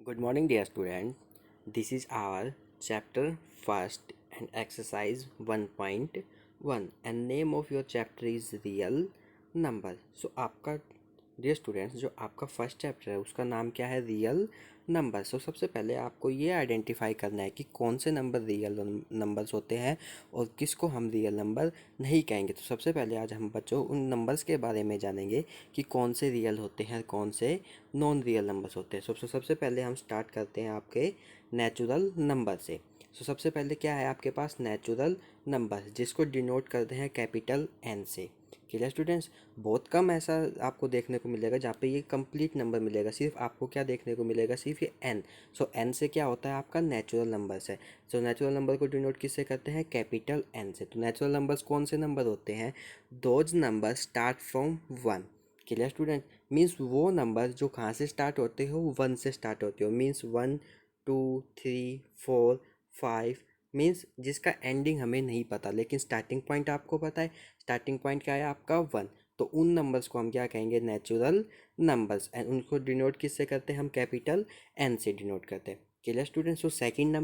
Good morning, dear student. This is our chapter first and exercise 1.1 and name of your chapter is real number. So आपका dear students जो आपका first chapter है उसका नाम क्या है रियल नंबर। सो सबसे पहले आपको ये आइडेंटिफाई करना है कि कौन से नंबर रियल नंबर्स होते हैं और किसको हम रियल नंबर नहीं कहेंगे। तो सबसे पहले आज हम बच्चों उन नंबर्स के बारे में जानेंगे कि कौन से रियल होते हैं कौन से नॉन रियल नंबर्स होते हैं। सबसे पहले हम स्टार्ट करते हैं आपके नेचुरल नंबर से। सबसे पहले क्या है आपके पास नेचुरल नंबर जिसको डिनोट करते हैं कैपिटल एन से। क्लियर स्टूडेंट्स, बहुत कम ऐसा आपको देखने को मिलेगा जहाँ पे ये कंप्लीट नंबर मिलेगा। सिर्फ आपको क्या देखने को मिलेगा, सिर्फ ये एन। एन से क्या होता है आपका नेचुरल नंबर्स है। नेचुरल नंबर को डिनोट किससे करते हैं, कैपिटल एन से। तो नेचुरल नंबर्स कौन से नंबर होते हैं, those number start from one. Clear student, means वो नंबर जो कहाँ से स्टार्ट होते हो, वन से स्टार्ट होते हो। मीन्स 1 2 3 4 5 मीन्स जिसका एंडिंग हमें नहीं पता लेकिन स्टार्टिंग पॉइंट आपको पता है। स्टार्टिंग पॉइंट क्या है आपका 1। तो उन नंबर्स को हम क्या कहेंगे, नेचुरल नंबर्स। एंड उनको डिनोट किससे करते हैं हम, कैपिटल एन से डिनोट करते हैं। क्लियर स्टूडेंट्स, तो सेकंड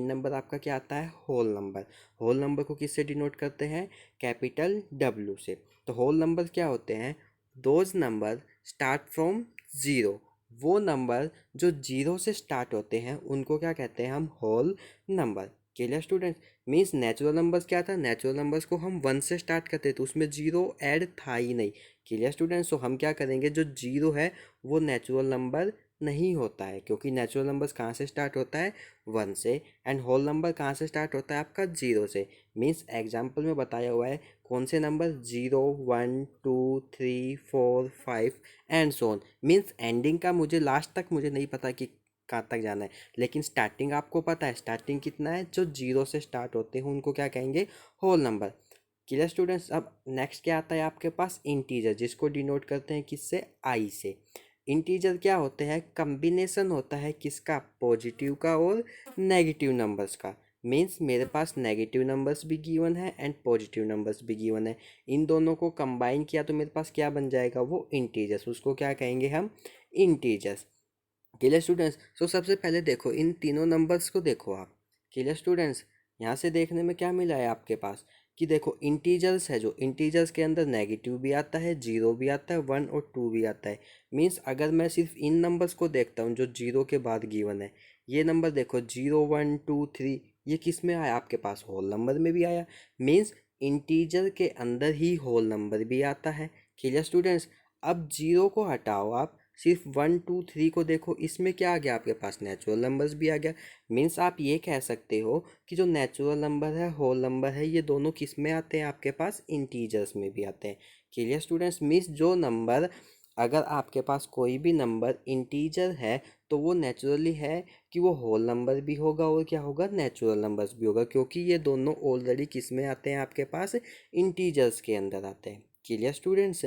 नंबर आपका क्या आता है, होल नंबर। होल नंबर को किससे डिनोट करते हैं, कैपिटल डब्ल्यू से। तो होल नंबर क्या होते हैं, those number start from zero. वो नंबर जो जीरो से स्टार्ट होते हैं उनको क्या कहते हैं हम, whole number. Clear students, means natural numbers क्या था, नेचुरल नंबर्स को हम वन से स्टार्ट करते तो उसमें जीरो ऐड था ही नहीं। क्लियर स्टूडेंट्स, तो हम क्या करेंगे, जो जीरो है वो नेचुरल नंबर नहीं होता है क्योंकि नेचुरल नंबर्स कहाँ से स्टार्ट होता है, वन से। एंड होल नंबर कहाँ से स्टार्ट होता है आपका, जीरो से। मीन्स एग्जाम्पल में बताया हुआ है कौन से number, 0 1 2 3 4 5 and so on. Means ending का मुझे लास्ट तक मुझे नहीं पता कि कहाँ तक जाना है, लेकिन स्टार्टिंग आपको पता है। स्टार्टिंग कितना है, जो जीरो से स्टार्ट होते हैं उनको क्या कहेंगे, होल नंबर। क्लियर स्टूडेंट्स, अब नेक्स्ट क्या आता है आपके पास, इंटीजर, जिसको डिनोट करते हैं किससे, आई से। इंटीजर क्या होते हैं, कम्बिनेशन होता है किसका, पॉजिटिव का और नेगेटिव नंबर्स का। मीन्स मेरे पास नेगेटिव नंबर्स भी गिवन है एंड पॉजिटिव नंबर्स भी गिवन है। इन दोनों को कंबाइन किया तो मेरे पास क्या बन जाएगा, वो इंटीजर्स। उसको क्या कहेंगे हम, इंटीजर्स। क्लियर स्टूडेंट्स, सबसे पहले देखो इन तीनों नंबर्स को देखो आप। क्लियर स्टूडेंट्स, यहाँ से देखने में क्या मिला है आपके पास कि देखो इंटीजर्स है, जो इंटीजर्स के अंदर नेगेटिव भी आता है, जीरो भी आता है, वन और टू भी आता है। मीन्स अगर मैं सिर्फ इन नंबर्स को देखता हूँ जो जीरो के बाद गिवन है, ये नंबर देखो 0 1 2 3, ये किस में आया आपके पास, होल नंबर में भी आया। मीन्स इंटीजर के अंदर ही होल नंबर भी आता है। क्लियर स्टूडेंट्स, अब जीरो को हटाओ आप, सिर्फ 1 2 3 को देखो, इसमें क्या आ गया आपके पास, नेचुरल नंबर्स भी आ गया। मीन्स आप ये कह सकते हो कि जो नेचुरल नंबर है, होल नंबर है, ये दोनों किस में आते हैं आपके पास, इंटीजर्स में भी आते हैं। क्लियर स्टूडेंट्स, मीन्स जो नंबर, अगर आपके पास कोई भी नंबर इंटीजर है तो वो नेचुरली है कि वो होल नंबर भी होगा और क्या होगा, नेचुरल नंबर्स भी होगा, क्योंकि ये दोनों ऑलरेडी किस में आते हैं आपके पास, इंटीजर्स के अंदर आते हैं। क्लियर स्टूडेंट्स,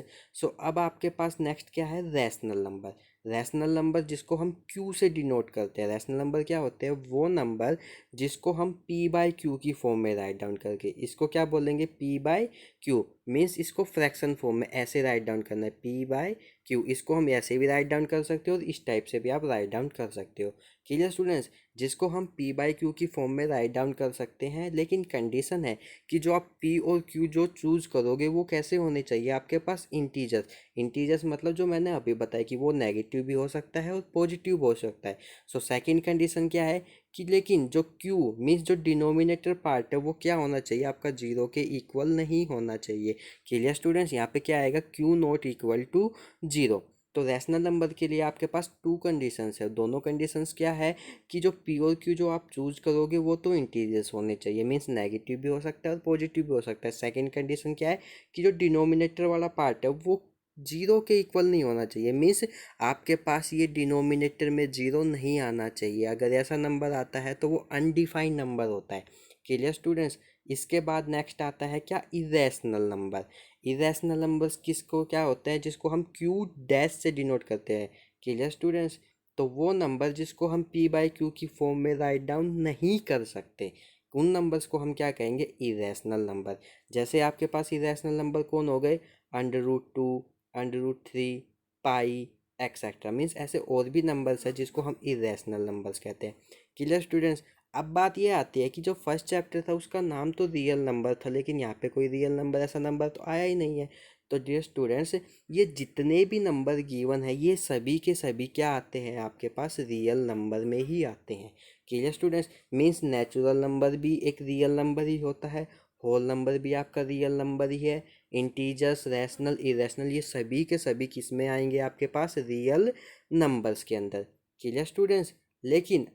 अब आपके पास नेक्स्ट क्या है, रैशनल नंबर। रैशनल नंबर जिसको हम क्यू से डिनोट करते हैं। रैशनल नंबर क्या होते हैं, वो नंबर जिसको हम पी बाई क्यू की फॉर्म में राइट डाउन करके, इसको क्या बोलेंगे, पी बाई क्यू। मीन्स इसको फ्रैक्शन फॉर्म में ऐसे राइट डाउन करना है, पी बाई क्यू। इसको हम ऐसे भी राइट डाउन कर सकते हो और इस टाइप से भी आप राइट डाउन कर सकते हो। क्लियर स्टूडेंट्स, जिसको हम पी बाई क्यू की फॉर्म में राइट डाउन कर सकते हैं, लेकिन कंडीशन है कि जो आप पी और क्यू जो चूज करोगे वो कैसे होने चाहिए आपके पास, इंटीजर्स। इंटीजर्स मतलब जो मैंने अभी बताया कि वो नेगेटिव भी हो सकता है और पॉजिटिव भी हो सकता है। सेकंड कंडीशन क्या है कि लेकिन जो क्यू मीन्स जो डिनोमिनेटर पार्ट है वो क्या होना चाहिए आपका, जीरो के इक्वल नहीं होना चाहिए। क्लियर स्टूडेंट्स, यहाँ पे क्या आएगा, Q not equal to zero. तो रैशनल नंबर के लिए आपके पास टू कंडीशंस है। दोनों कंडीशंस क्या है कि जो पी और क्यू जो आप चूज करोगे वो तो इंटीजर्स होने चाहिए। मीन्स नेगेटिव भी हो सकता है और पॉजिटिव भी हो सकता है। सेकंड कंडीशन क्या है कि जो डिनोमिनेटर वाला पार्ट है वो जीरो के इक्वल नहीं होना चाहिए। मीन्स आपके पास ये डिनोमिनेटर में जीरो नहीं आना चाहिए। अगर ऐसा नंबर आता है तो वो अनडिफाइंड नंबर होता है। क्लियर स्टूडेंट्स, इसके बाद नेक्स्ट आता है क्या, इरेशनल नंबर। इरेशनल नंबर्स किसको क्या होता है, जिसको हम क्यू डैश से डिनोट करते हैं। क्लियर स्टूडेंट्स, तो वो नंबर जिसको हम पी बाई क्यू की फॉर्म में राइट डाउन नहीं कर सकते, उन नंबर्स को हम क्या कहेंगे, इरेशनल नंबर। जैसे आपके पास इरेशनल नंबर कौन हो गए, √2 √3 पाई एक्सेट्रा मीन्स ऐसे और भी नंबर्स है जिसको हम इरेशनल नंबर्स कहते हैं। Clear students. अब बात ये आती है कि जो फर्स्ट चैप्टर था उसका नाम तो रियल नंबर था, लेकिन यहाँ पे कोई रियल नंबर ऐसा नंबर तो आया ही नहीं है। तो डियर स्टूडेंट्स, ये जितने भी नंबर गिवन है ये सभी के सभी क्या आते हैं आपके पास, रियल नंबर में ही आते हैं। Clear students. Means natural number भी एक रियल नंबर ही होता है, होल नंबर भी आपका रियल नंबर ही है, इंटीजर्स, रैशनल, इरेशनल, ये सभी के सभी किस में आएंगे आपके पास, रियल नंबर्स के अंदर। Clear students. लेकिन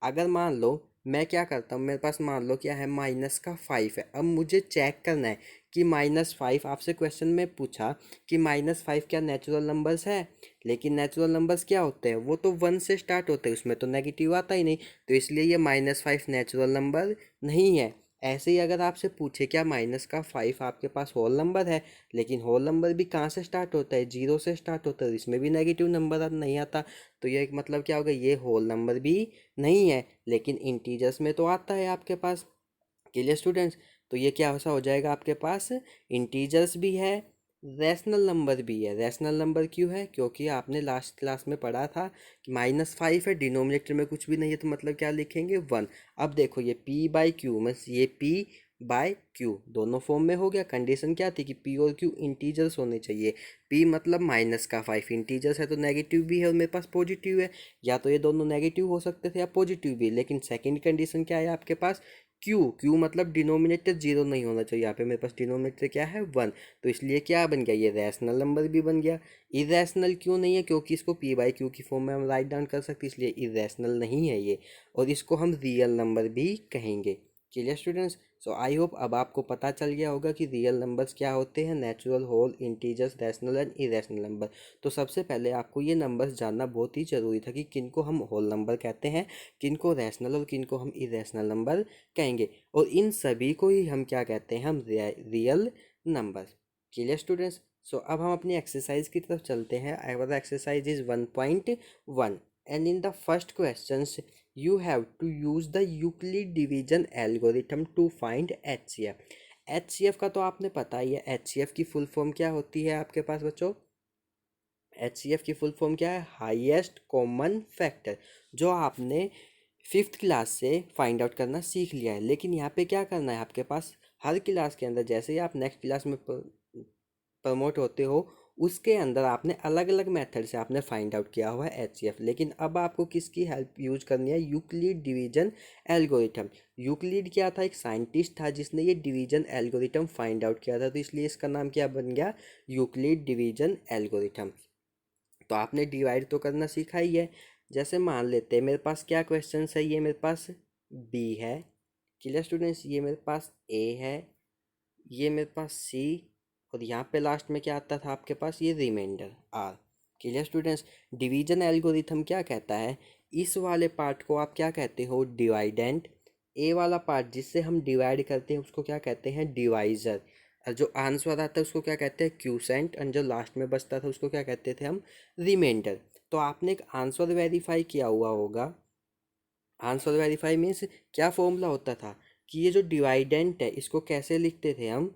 अगर मान लो मैं क्या करता हूँ, मेरे पास मान लो क्या है, -5 है। अब मुझे चेक करना है कि -5, आपसे क्वेश्चन में पूछा कि -5 क्या नेचुरल नंबर्स है, लेकिन नेचुरल नंबर्स क्या होते हैं, वो तो 1 से स्टार्ट होते हैं, उसमें तो नेगेटिव आता ही नहीं, तो इसलिए ये -5 नेचुरल नंबर नहीं है। ऐसे ही अगर आपसे पूछे क्या -5 आपके पास होल नंबर है, लेकिन होल नंबर भी कहाँ से स्टार्ट होता है, 0 से स्टार्ट होता है, इसमें भी नेगेटिव नंबर नहीं आता, तो ये मतलब क्या होगा, ये होल नंबर भी नहीं है, लेकिन इंटीजर्स में तो आता है आपके पास। Clear students. तो ये क्या ऐसा हो जाएगा आपके पास, इंटीजर्स भी है, रैशनल नंबर भी है। रैशनल नंबर क्यों है, क्योंकि आपने लास्ट क्लास में पढ़ा था कि -5 है, डिनोमिनेटर में कुछ भी नहीं है, तो मतलब क्या लिखेंगे, 1। अब देखो ये P/Q मीन्स ये P/Q दोनों फॉर्म में हो गया। कंडीशन क्या थी कि P और Q इंटीजर्स होने चाहिए। P मतलब -5 इंटीजर्स है तो नेगेटिव भी है और मेरे पास पॉजिटिव है, या तो ये दोनों नेगेटिव हो सकते थे या पॉजिटिव भी, लेकिन सेकंड कंडीशन क्या है आपके पास, क्यू मतलब डिनोमिनेटर 0 नहीं होना चाहिए। यहाँ पे मेरे पास डिनोमिनेटर क्या है, 1, तो इसलिए क्या बन गया, ये रैशनल नंबर भी बन गया। इरेशनल क्यों नहीं है, क्योंकि इसको P/Q की फॉर्म में हम राइट डाउन कर सकते, इसलिए इरेशनल नहीं है ये, और इसको हम रियल नंबर भी कहेंगे। Clear students. So I hope अब आपको पता चल गया होगा कि रियल नंबर्स क्या होते हैं, natural, whole, integers, rational and irrational number. तो सबसे पहले आपको ये नंबर्स जानना बहुत ही ज़रूरी था कि किनको हम होल नंबर कहते हैं, किनको रैशनल और किनको हम इरेशनल नंबर कहेंगे, और इन सभी को ही हम क्या कहते हैं, हम real number. Clear students. So अब हम अपनी एक्सरसाइज की तरफ चलते हैं। Our exercise is 1.1 and in the first question you have to use the Euclid division algorithm to find HCF। HCF का तो आपने पता ही है, HCF की फुल फॉर्म क्या होती है आपके पास बच्चों, HCF की फुल फॉर्म क्या है, हाईएस्ट कॉमन फैक्टर, जो आपने 5th क्लास से फाइंड आउट करना सीख लिया है। लेकिन यहाँ पे क्या करना है आपके पास, हर क्लास के अंदर जैसे ही आप नेक्स्ट क्लास में प्रमोट होते हो, उसके अंदर आपने अलग अलग मेथड से आपने फाइंड आउट किया हुआ है HCF। लेकिन अब आपको किसकी हेल्प यूज करनी है, यूक्लिड डिवीजन एल्गोरिथम। यूक्लिड क्या था, एक साइंटिस्ट था जिसने ये डिवीजन एल्गोरिथम फाइंड आउट किया था, तो इसलिए इसका नाम क्या बन गया, यूक्लिड डिवीजन एल्गोरिथम। तो आपने डिवाइड तो करना सीखा ही है। जैसे मान लेते हैं मेरे पास क्या क्वेश्चन है, ये मेरे पास बी है, क्लियर स्टूडेंट्स, ये मेरे पास ए है, ये मेरे पास सी, और यहाँ पे लास्ट में क्या आता था आपके पास, ये remainder R. Clear students. Division algorithm क्या कहता है, इस वाले पार्ट को आप क्या कहते हो, डिवाइडेंट, ए वाला पार्ट जिससे हम डिवाइड करते हैं उसको क्या कहते हैं, डिवाइजर, और जो आंसर आता है उसको क्या कहते हैं, क्यूसेंट, और जो लास्ट में बचता था उसको क्या कहते थे हम, रिमाइंडर। तो आपने एक आंसर वेरीफाई किया हुआ होगा। आंसर वेरीफाई मीन्स क्या फॉर्मूला होता था कि ये जो डिवाइडेंट है इसको कैसे लिखते थे हम,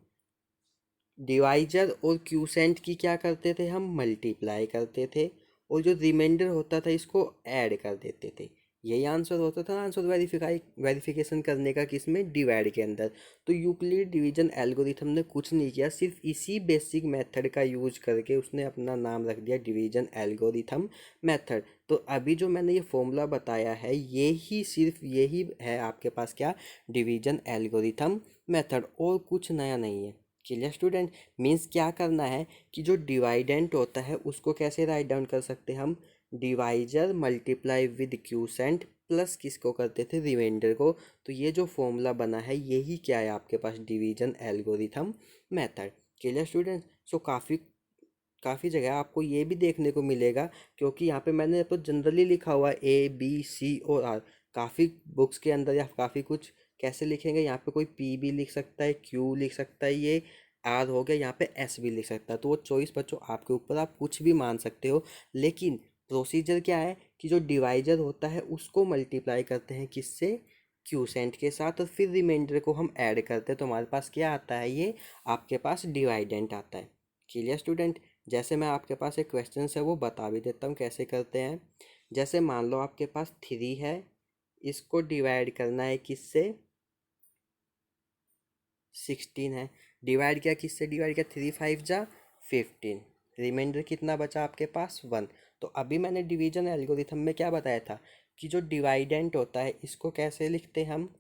डिवाइजर और क्यूसेंट की क्या करते थे हम, मल्टीप्लाई करते थे, और जो रिमाइंडर होता था इसको ऐड कर देते थे। यही आंसर होता था आंसर वेरिफिकेशन करने का, किसमें, डिवाइड के अंदर। तो यूक्लिड डिवीजन एल्गोरिथम ने कुछ नहीं किया, सिर्फ इसी बेसिक मेथड का यूज करके उसने अपना नाम रख दिया डिवीजन एल्गोरिथम मेथड। तो अभी जो मैंने ये फॉर्मूला बताया है ये ही, सिर्फ यही है आपके पास क्या, डिवीजन एल्गोरिथम मेथड, और कुछ नया नहीं है। Clear student. मीन्स क्या करना है कि जो डिवाइडेंट होता है उसको कैसे राइट डाउन कर सकते हैं हम, divisor multiply with quotient plus किसको करते थे, रिमाइंडर को। तो ये जो फॉर्मूला बना है यही क्या है आपके पास, division algorithm method. Clear student. So काफ़ी काफ़ी जगह आपको ये भी देखने को मिलेगा, क्योंकि यहाँ पे मैंने तो जनरली लिखा हुआ है A B C और R। काफ़ी बुक्स के अंदर या काफ़ी कुछ कैसे लिखेंगे, यहाँ पे कोई P भी लिख सकता है, Q लिख सकता है, ये R हो गया, यहाँ पे S भी लिख सकता है। तो वो चॉइस बच्चों आपके ऊपर, आप कुछ भी मान सकते हो। लेकिन प्रोसीजर क्या है कि जो डिवाइजर होता है उसको मल्टीप्लाई करते हैं किससे, क्यूसेंट के साथ, और फिर रिमाइंडर को हम ऐड करते हैं, तो हमारे पास क्या आता है, ये आपके पास डिवाइडेंट आता है। Clear student. जैसे मैं आपके पास एक क्वेश्चन है वो बता भी देता हूँ कैसे करते हैं। जैसे मान लो आपके पास 3 है, इसको डिवाइड करना है किससे, 16 है। डिवाइड किया किससे, डिवाइड किया 3 5 जा 15, रिमाइंडर कितना बचा आपके पास 1। तो अभी मैंने डिवीजन एल्गोरिथम में क्या बताया था कि जो डिवाइडेंट होता है इसको कैसे लिखते हैं हम,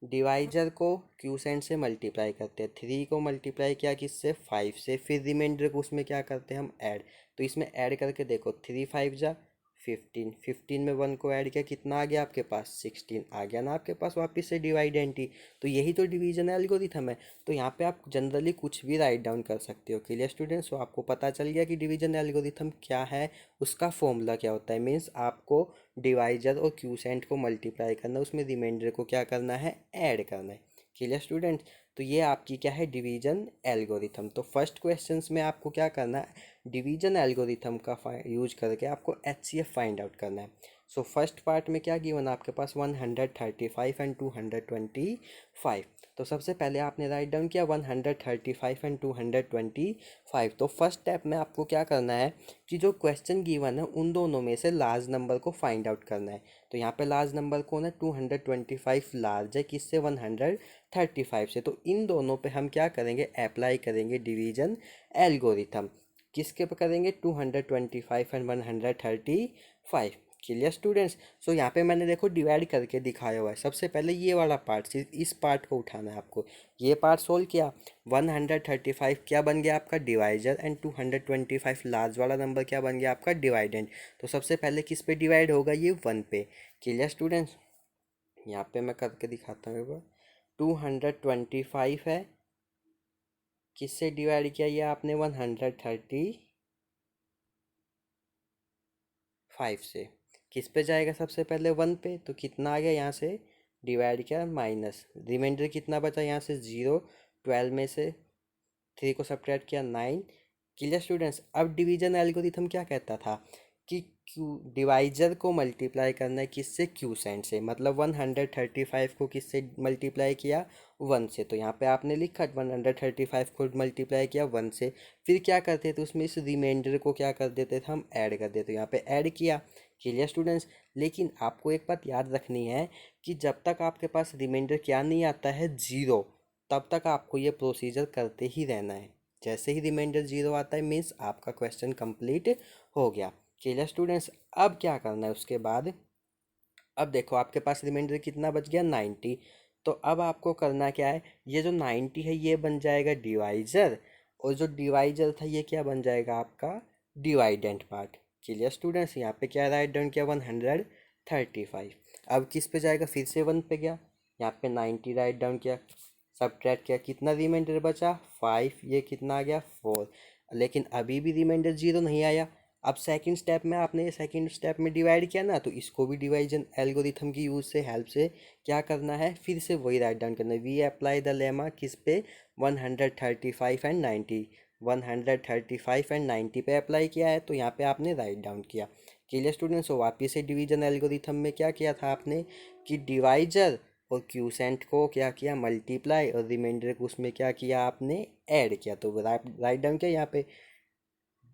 डिवाइजर को क्यूसेंट से मल्टीप्लाई करते हैं, 3 को मल्टीप्लाई किया किससे, 5 से, फिर रिमाइंडर को उसमें क्या करते हैं हम ऐड। तो इसमें ऐड करके देखो 3 5 जा 15, 15 में 1 को ऐड किया कितना आ गया आपके पास 16 आ गया ना आपके पास वापस से डिवाइडेंट ही। तो यही तो डिवीजन एल्गोरिथम है। तो यहाँ पे आप जनरली कुछ भी राइट डाउन कर सकते हो। क्लियर स्टूडेंट्स, तो आपको पता चल गया कि डिवीजन एल्गोरिथम क्या है, उसका फॉर्मूला क्या होता है। मीन्स आपको डिवाइजर और क्यूसेंट को मल्टीप्लाई करना, उसमें रिमाइंडर को क्या करना है, ऐड करना है। क्लियर स्टूडेंट, तो ये आपकी क्या है, डिवीजन एल्गोरिथम। तो फर्स्ट क्वेश्चंस में आपको क्या करना है, डिवीजन एल्गोरिथम का यूज करके आपको एचसीएफ फाइंड आउट करना है। सो फर्स्ट पार्ट में क्या गिवन आपके पास 135 एंड 225। तो सबसे पहले आपने राइट डाउन किया 135 एंड 225। तो फर्स्ट स्टेप में आपको क्या करना है कि जो क्वेश्चन गिवन है उन दोनों में से लार्ज नंबर को फाइंड आउट करना है। तो यहाँ पे लार्ज नंबर कौन है, 225 लार्ज है किससे, 135 से। तो इन दोनों पे हम क्या करेंगे, अप्लाई करेंगे डिवीजन एल्गोरिथम। किसके पे करेंगे, 225 एंड 135। क्लियर स्टूडेंट्स, सो यहाँ पे मैंने देखो डिवाइड करके दिखाया हुआ है। सबसे पहले ये वाला पार्ट, सिर्फ इस पार्ट को उठाना है आपको। ये पार्ट सोल्व किया, 135 क्या बन गया आपका डिवाइजर एंड 225 लार्ज वाला नंबर क्या बन गया आपका डिवाइडेंट। तो सबसे पहले किस पे डिवाइड होगा, ये 1 पे। क्लियर स्टूडेंट्स, यहाँ पे मैं करके दिखाता हूँ एक बार। 225 है, किससे डिवाइड किया ये आपने, 135 से। किस पे जाएगा सबसे पहले, 1 पे। तो कितना आ गया यहाँ से, डिवाइड किया माइनस, रिमाइंडर कितना बचा यहाँ से 0, 12 में से 3 को सब्ट्रैक्ट किया 9। क्लियर स्टूडेंट्स, अब डिवीजन एल्गोरिथम क्या कहता था कि क्यू डिवाइजर को मल्टीप्लाई करना है किससे, क्यूसेंट से। मतलब 135 को किससे मल्टीप्लाई किया, 1 से। तो यहाँ पे आपने लिखा 135 को मल्टीप्लाई किया 1 से। फिर क्या करते थे उसमें, इस रिमाइंडर को क्या कर देते थे हम, ऐड कर देते। यहाँ पे ऐड किया। क्लियर स्टूडेंट्स, लेकिन आपको एक बात याद रखनी है कि जब तक आपके पास रिमाइंडर क्या नहीं आता है, 0, तब तक आपको ये प्रोसीजर करते ही रहना है। जैसे ही रिमाइंडर 0 आता है मीन्स आपका क्वेश्चन कंप्लीट हो गया। क्लियर स्टूडेंट्स, अब क्या करना है उसके बाद, अब देखो आपके पास रिमाइंडर कितना बच गया, 90। तो अब आपको करना क्या है, ये जो 90 है ये बन जाएगा डिवाइजर, और जो डिवाइजर था ये क्या बन जाएगा आपका डिवाइडेंट पार्ट। क्लियर स्टूडेंट्स, यहाँ पे क्या राइट डाउन किया, 135। अब किस पे जाएगा, फिर से 1 पे गया, यहाँ पे 90 राइट डाउन किया, सब्ट्रैक्ट किया, कितना रिमाइंडर बचा 5, ये कितना आ गया 4। लेकिन अभी भी रिमाइंडर 0 नहीं आया। अब सेकंड स्टेप में आपने सेकंड स्टेप में डिवाइड किया ना, तो इसको भी डिवाइजन एल्गोरिथम की यूज से हेल्प से क्या करना है, फिर से वही राइट डाउन करना है। वी अप्लाई द लेमा किस पे, 135 एंड 90, 135 एंड 90 पे अप्लाई किया है। तो यहाँ पे आपने राइट डाउन किया। क्लियर स्टूडेंट्स, तो वापिस से डिवीजन एल्गोरिथम में क्या किया था आपने कि डिवाइजर और क्यूसेंट को क्या किया, मल्टीप्लाई, और रिमाइंडर को उसमें क्या किया आपने, ऐड किया। तो राइट डाउन किया। यहाँ पे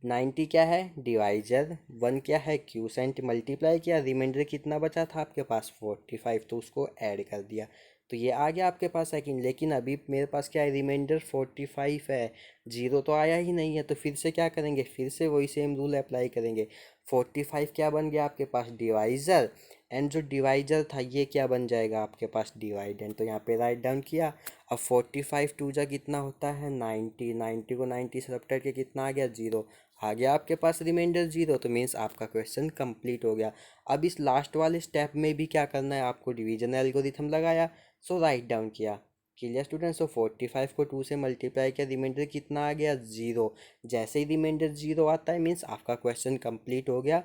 90 क्या है डिवाइजर, 1 क्या है क्यूसेंट, मल्टीप्लाई किया, रिमाइंडर कितना बचा था आपके पास 45, तो उसको ऐड कर दिया। तो ये आ गया आपके पास सेकंड। लेकिन अभी मेरे पास क्या है, रिमाइंडर 45 है, 0 तो आया ही नहीं है। तो फिर से क्या करेंगे, फिर से वही सेम रूल अप्लाई करेंगे। 45 क्या बन गया आपके पास डिवाइजर, एंड जो डिवाइजर था ये क्या बन जाएगा आपके पास डिवाइडेंट। तो यहाँ पे राइट डाउन किया। अब 45 टू जा कितना होता है 90, 90 को 90 से सब्ट्रैक्ट के कितना आ गया 0, आ गया आपके पास रिमाइंडर 0। तो मीन्स आपका क्वेश्चन कंप्लीट हो गया। अब इस लास्ट वाले स्टेप में भी क्या करना है आपको, डिवीजन एल्गोरिथम लगाया, सो राइट डाउन किया। क्लियर स्टूडेंट, सो 45 को 2 से मल्टीप्लाई किया, रिमाइंडर कितना आ गया 0। जैसे ही रिमाइंडर 0 आता है मीन्स आपका क्वेश्चन कंप्लीट हो गया।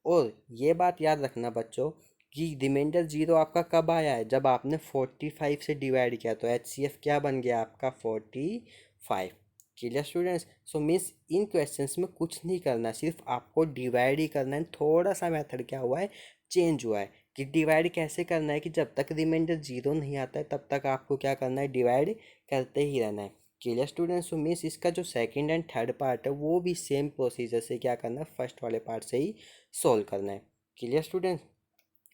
और ये बात याद रखना बच्चों कि रिमाइंडर 0 आपका कब आया है, जब आपने 45 से डिवाइड किया। तो एचसीएफ क्या बन गया आपका 45। Clear students, so means in questions में कुछ नहीं करना, सिर्फ आपको डिवाइड ही करना है। थोड़ा सा मेथड क्या हुआ है, चेंज हुआ है कि डिवाइड कैसे करना है कि जब तक रिमाइंडर 0 नहीं आता है तब तक आपको क्या करना है, डिवाइड करते ही रहना है। क्लियर स्टूडेंट्स, सो मीन्स इसका जो सेकंड एंड थर्ड पार्ट है वो भी सेम प्रोसीजर से क्या करना है, फर्स्ट वाले पार्ट से ही सॉल्व करना है। Clear students,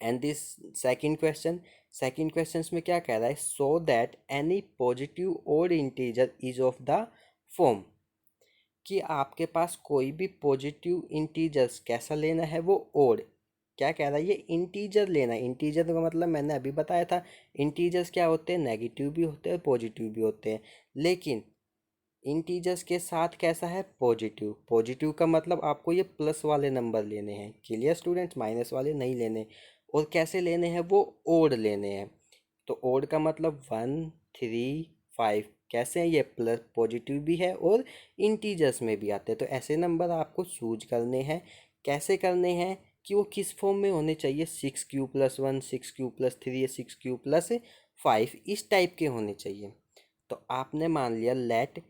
and this second question में क्या कह रहा है, सो दैट एनी पॉजिटिव और integer is of the form, कि आपके पास कोई भी पॉजिटिव इंटीजर्स कैसा लेना है, वो ओड, क्या कह रहा है, ये इंटीजर लेना है। इंटीजर का मतलब मैंने अभी बताया था, इंटीजर्स क्या होते हैं, नेगेटिव भी होते हैं पॉजिटिव भी होते हैं, लेकिन इंटीजर्स के साथ कैसा है, पॉजिटिव। पॉजिटिव का मतलब आपको ये प्लस वाले नंबर लेने हैं, क्लियर स्टूडेंट्स, माइनस वाले नहीं लेने। और कैसे लेने हैं, वो ओड लेने हैं। तो ओड का मतलब 1, 3, 5, कैसे हैं ये, प्लस पॉजिटिव भी है और इंटीजर्स में भी आते हैं। तो ऐसे नंबर आपको चूज करने हैं। कैसे करने हैं कि वो किस फॉर्म में होने चाहिए, 6q+1, 6q+3, 6q+5, इस टाइप के होने चाहिए। तो आपने मान लिया लेट,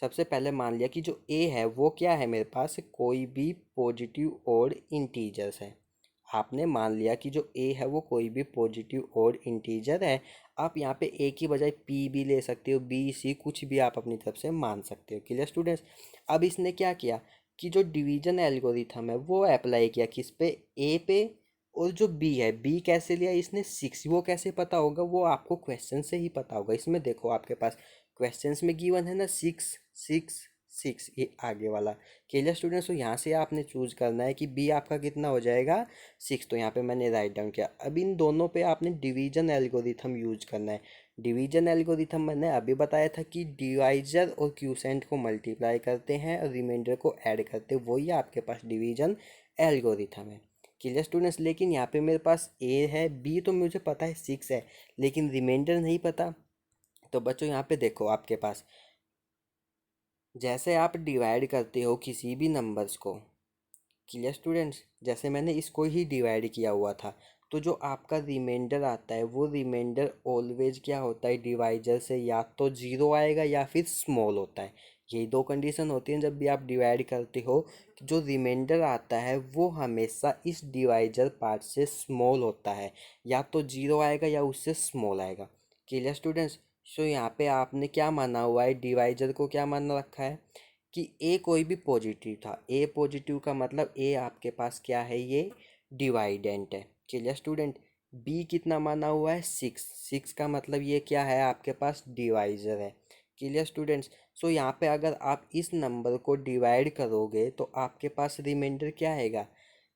सबसे पहले मान लिया कि जो ए है वो क्या है, मेरे पास कोई भी पॉजिटिव और इंटीजर्स है। आपने मान लिया कि जो ए है वो कोई भी पॉजिटिव और इंटीजर है। आप यहाँ पे ए की बजाय पी भी ले सकते हो, बी सी कुछ भी आप अपनी तरफ से मान सकते हो। क्लियर स्टूडेंट्स, अब इसने क्या किया कि जो डिवीजन एल्गोरिथम है वो अप्लाई किया किस पे, ए पे। और जो बी है, बी कैसे लिया इसने, 6, वो कैसे पता होगा, वो आपको क्वेश्चन से ही पता होगा। इसमें देखो आपके पास क्वेश्चंस में गिवन है ना, 6, 6, 6, ये आगे वाला। क्लियर स्टूडेंट्स, तो यहाँ से आपने चूज करना है कि बी आपका कितना हो जाएगा, 6। तो यहाँ पे मैंने राइट डाउन किया। अब इन दोनों पे आपने डिवीजन एल्गोरिथम यूज करना है। डिवीजन एल्गोरिथम मैंने अभी बताया था कि डिवाइजर और क्यूसेंट को मल्टीप्लाई करते हैं और रिमाइंडर को ऐड करते हैं, वही आपके पास डिवीजन एल्गोरिथम है। क्लियर स्टूडेंट्स, लेकिन यहाँ पे मेरे पास ए है, बी तो मुझे पता है 6 है, लेकिन रिमाइंडर नहीं पता। तो बच्चों यहाँ पे देखो आपके पास, जैसे आप डिवाइड करते हो किसी भी नंबर्स को, क्लियर स्टूडेंट्स, जैसे मैंने इसको ही डिवाइड किया हुआ था, तो जो आपका रिमाइंडर आता है वो रिमाइंडर ऑलवेज क्या होता है, डिवाइजर से या तो जीरो आएगा या फिर स्मॉल होता है। यही दो कंडीशन होती हैं जब भी आप डिवाइड करते हो, कि जो रिमाइंडर आता है वो हमेशा इस डिवाइजर पार्ट से स्मॉल होता है, या तो जीरो आएगा या उससे स्मॉल आएगा। क्लियर स्टूडेंट्स, सो यहाँ पे आपने क्या माना हुआ है, डिवाइजर को क्या माना रखा है कि ए कोई भी पॉजिटिव था, ए पॉजिटिव का मतलब ए आपके पास क्या है, ये डिवाइडेंट है। क्लियर स्टूडेंट, बी कितना माना हुआ है, 6, 6 का मतलब ये क्या है, आपके पास डिवाइजर है। क्लियर स्टूडेंट्स, सो यहाँ पे अगर आप इस नंबर को डिवाइड करोगे तो आपके पास रिमाइंडर क्या आएगा,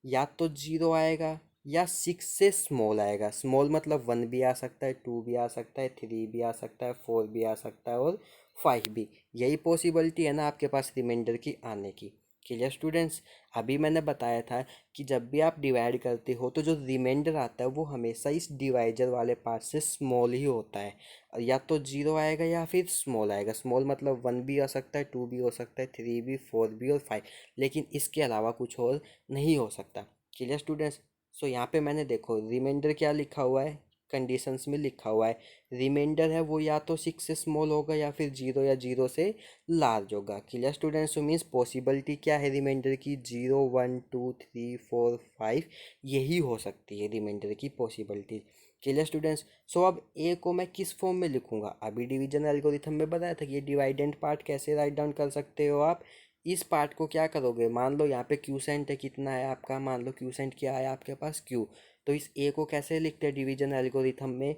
या तो जीरो आएगा या 6 से स्मॉल आएगा। स्मॉल मतलब 1 भी आ सकता है, 2 भी आ सकता है, 3 भी आ सकता है, 4 भी आ सकता है और 5 भी। यही पॉसिबिलिटी है ना आपके पास रिमाइंडर की आने की। क्लियर स्टूडेंट्स, अभी मैंने बताया था कि जब भी आप डिवाइड करते हो तो जो रिमाइंडर आता है वो हमेशा इस डिवाइजर वाले पार्ट से स्मॉल ही होता है, और या तो जीरो आएगा या फिर स्मॉल आएगा। स्मॉल मतलब 1 भी आ सकता है, 2 भी हो सकता है, 3 भी, 4 भी और 5, लेकिन इसके अलावा कुछ और नहीं हो सकता। क्लियर स्टूडेंट्स, सो यहाँ पे मैंने देखो रिमाइंडर क्या लिखा हुआ है, कंडीशंस में लिखा हुआ है, रिमाइंडर है वो या तो 6 से स्मॉल होगा या फिर जीरो या जीरो से लार्ज होगा। Clear students, so means possibility क्या है रिमाइंडर की, 0, 1, 2, 3, 4, 5, यही हो सकती है रिमाइंडर की पॉसिबिलिटी। क्लियर स्टूडेंट्स, सो अब ए को मैं किस फॉर्म में लिखूंगा, अभी डिवीजन एल्गोरिथम में बताया था कि ये डिवाइडेंट पार्ट कैसे राइट डाउन कर सकते हो आप। इस पार्ट को क्या करोगे, मान लो यहाँ पे क्यूसेंट है, कितना है आपका, मान लो क्यूसेंट क्या है आपके पास, क्यू। तो इस ए को कैसे लिखते हैं डिवीजन एल्गोरिथम में,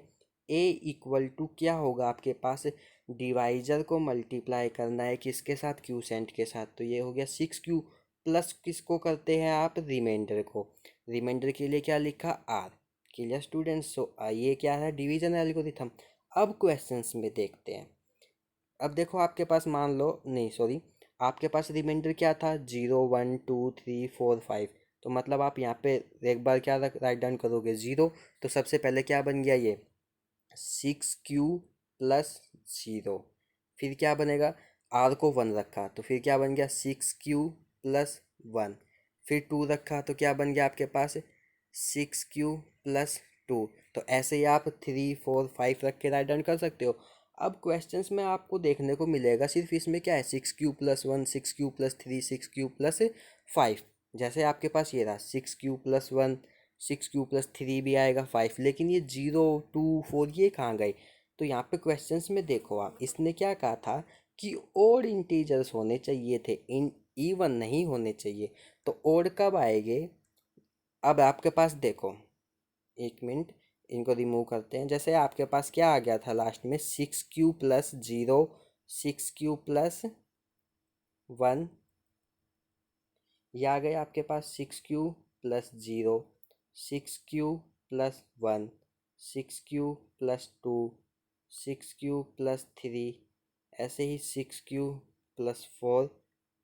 ए इक्वल टू क्या होगा आपके पास, डिवाइजर को मल्टीप्लाई करना है किसके साथ, क्यूसेंट के साथ। तो ये हो गया 6q, प्लस किसको करते हैं आप, रिमाइंडर को। रिमाइंडर के लिए क्या लिखा, आर। क्लियर स्टूडेंट्स, सो ये क्या है, डिवीजन एल्गोरिथम। अब क्वेश्चंस में देखते हैं। अब देखो आपके पास, मान लो, नहीं सॉरी, आपके पास रिमाइंडर क्या था, 0, 1, 2, 3, 4, 5। तो मतलब आप यहाँ पे एक बार क्या राइट डाउन करोगे, 0। तो सबसे पहले क्या बन गया ये, 6q+0। फिर क्या बनेगा, आर को 1 रखा तो फिर क्या बन गया, 6q+1। फिर 2 रखा तो क्या बन गया आपके पास, 6q+2। तो ऐसे ही आप 3, 4, 5 रख के राइट डाउन कर सकते हो। अब क्वेश्चंस में आपको देखने को मिलेगा सिर्फ इसमें क्या है, 6q+1, 6q+3, 6q+5। जैसे आपके पास ये रहा 6q+1, 6q+3 भी आएगा 5, लेकिन ये 0, 2, 4 ये कहाँ गए। तो यहाँ पे क्वेश्चंस में देखो आप, इसने क्या कहा था कि ओड इंटीजर्स होने चाहिए थे, इन इवन नहीं होने चाहिए। तो ओड कब आएंगे? अब आपके पास देखो, एक मिनट, इनको रिमूव करते हैं। जैसे आपके पास क्या आ गया था लास्ट में, 6q+0, 6q+1, ये आ गया आपके पास 6q+0, 6q+1, 6q+2, 6q+3, ऐसे ही 6q+4,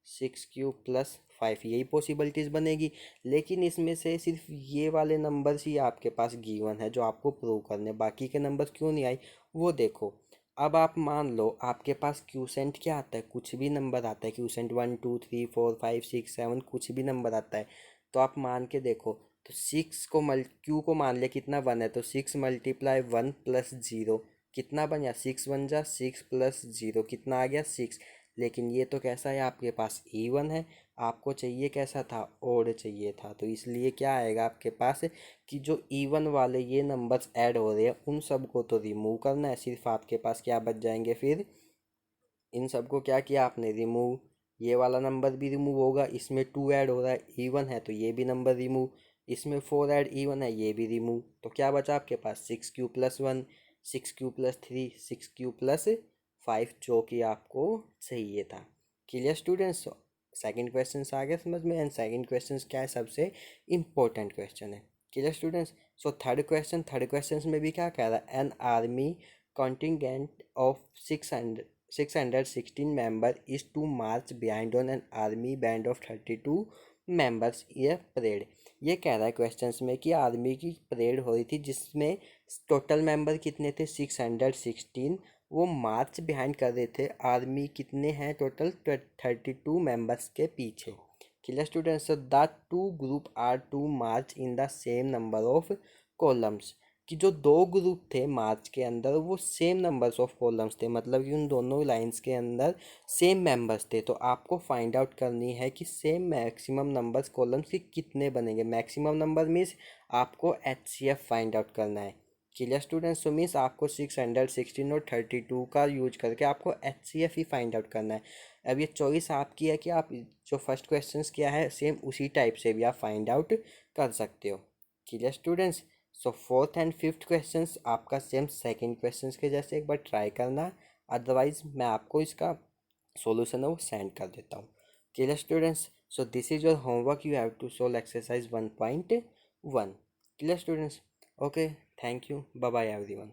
6q+5, यही पॉसिबिलिटीज़ बनेगी। लेकिन इसमें से सिर्फ ये वाले नंबर्स ही आपके पास गिवन है जो आपको प्रूव करने, बाकी के नंबर्स क्यों नहीं आई वो देखो। अब आप मान लो आपके पास क्यूसेंट क्या आता है, कुछ भी नंबर आता है, क्यूसेंट 1 2 3 4 5 6 7, कुछ भी नंबर आता है। तो आप मान के देखो, तो सिक्स को क्यू को मान लिया कितना 1 है, तो 6 × 1 + 0 कितना बन गया, 6 × 1 = 6 + 0 कितना आ गया 6। लेकिन ये तो कैसा है आपके पास इवन है, आपको चाहिए कैसा था, ओड चाहिए था। तो इसलिए क्या आएगा आपके पास कि जो इवन वाले ये नंबर्स ऐड हो रहे हैं उन सब को तो रिमूव करना है, सिर्फ आपके पास क्या बच जाएंगे फिर, इन सबको क्या किया आपने, रिमूव। ये वाला नंबर भी रिमूव होगा, इसमें 2 ऐड हो रहा है इवन है तो ये भी नंबर रिमूव, इसमें 4 ऐड इवन है ये भी रिमूव। तो क्या बचा आपके पास, 6q+1, 6q+3, 6q+5, जो कि आपको चाहिए था। Clear students? सेकंड क्वेश्चन आ गया समझ में, एंड सेकंड क्वेश्चन क्या है, सबसे इम्पोर्टेंट क्वेश्चन है। Clear students? So third question में भी क्या कह रहा है, an army contingent of 616 members is to march behind on an army band of 32 members in a parade। ये कह रहा है क्वेश्चंस में कि आर्मी की परेड हो रही थी जिसमें टोटल मेंबर कितने थे, 616। वो मार्च बिहाइंड कर रहे थे, आर्मी कितने हैं टोटल, 32 मेंबर्स के पीछे। Clear students? The two group are to march in the same number of columns, कि जो दो ग्रुप थे मार्च के अंदर वो सेम नंबर्स ऑफ कॉलम्स थे, मतलब कि उन दोनों लाइंस के अंदर सेम मेंबर्स थे। तो आपको फाइंड आउट करनी है कि सेम मैक्सिमम नंबर्स कॉलम्स के कितने बनेंगे। मैक्सिमम नंबर मीन्स आपको HCF फाइंड आउट करना है। Clear students? सो मीन्स आपको 616 और 32 का यूज करके आपको HCF ही फाइंड आउट करना है। अब ये चॉइस आपकी है कि आप जो फर्स्ट क्वेश्चन किया है सेम उसी टाइप से भी आप फाइंड आउट कर सकते हो। Clear students? So fourth and fifth questions आपका सेम सेकंड क्वेश्चंस के जैसे एक बार ट्राई करना, अदरवाइज मैं आपको इसका सॉल्यूशन है वो सेंड कर देता हूँ। Clear students? So this is your homework, you have to solve exercise 1.1। Clear students? Okay, thank you, bye bye everyone.